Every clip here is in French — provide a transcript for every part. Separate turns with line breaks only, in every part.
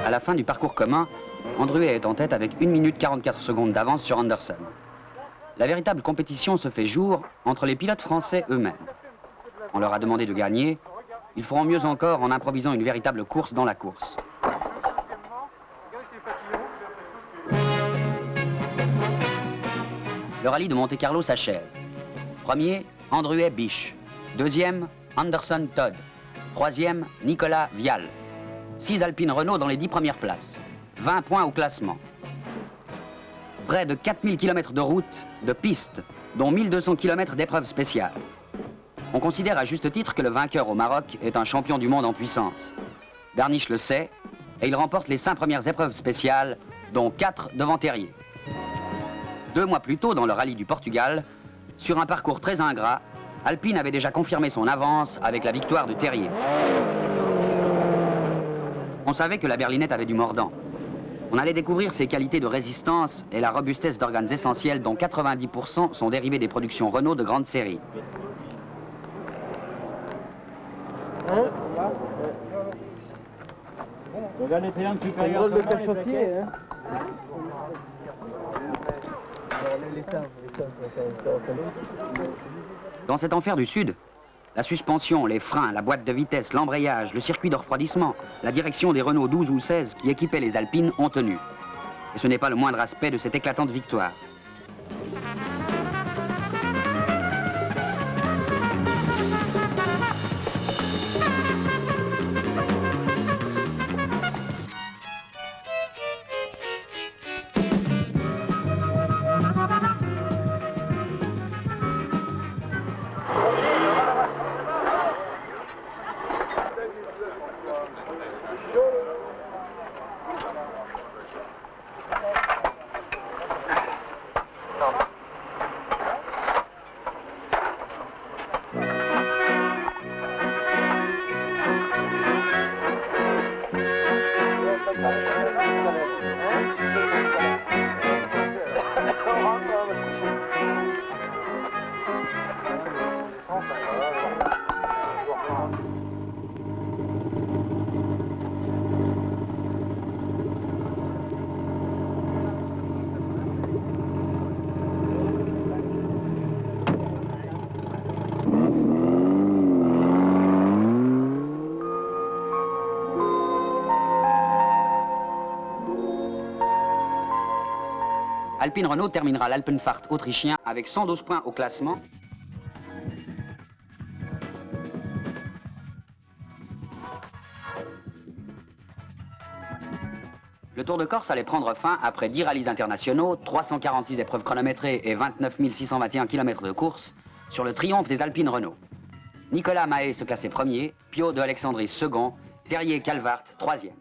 À la fin du parcours commun, Andruhet est en tête avec 1 minute 44 secondes d'avance sur Anderson. La véritable compétition se fait jour entre les pilotes français eux-mêmes. On leur a demandé de gagner, ils feront mieux encore en improvisant une véritable course dans la course. Le rallye de Monte-Carlo s'achève. Premier, Andruhet Biche. Deuxième, Anderson Todd. Troisième, Nicolas Vial. 6 Alpine Renault dans les 10 premières places. 20 points au classement. Près de 4000 km de route, de pistes, dont 1200 km d'épreuves spéciales. On considère à juste titre que le vainqueur au Maroc est un champion du monde en puissance. Darniche le sait, et il remporte les 5 premières épreuves spéciales, dont 4 devant Terrier. 2 mois plus tôt, dans le rallye du Portugal, sur un parcours très ingrat, Alpine avait déjà confirmé son avance avec la victoire de Terrier. On savait que la berlinette avait du mordant. On allait découvrir ses qualités de résistance et la robustesse d'organes essentiels dont 90% sont dérivés des productions Renault de grande série. Dans cet enfer du Sud, la suspension, les freins, la boîte de vitesse, l'embrayage, le circuit de refroidissement, la direction des Renault 12 ou 16 qui équipaient les Alpines ont tenu. Et ce n'est pas le moindre aspect de cette éclatante victoire. Alpine Renault terminera l'Alpenfahrt autrichien avec 112 points au classement. Le Tour de Corse allait prendre fin après 10 rallyes internationaux, 346 épreuves chronométrées et 29 621 km de course sur le triomphe des Alpines Renault. Nicolas Mahé se classait premier, Piot de Alexandrie second, Terrier Calvart troisième.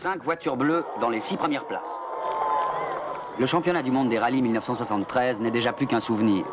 Cinq voitures bleues dans les 6 premières places. Le championnat du monde des rallyes 1973 n'est déjà plus qu'un souvenir.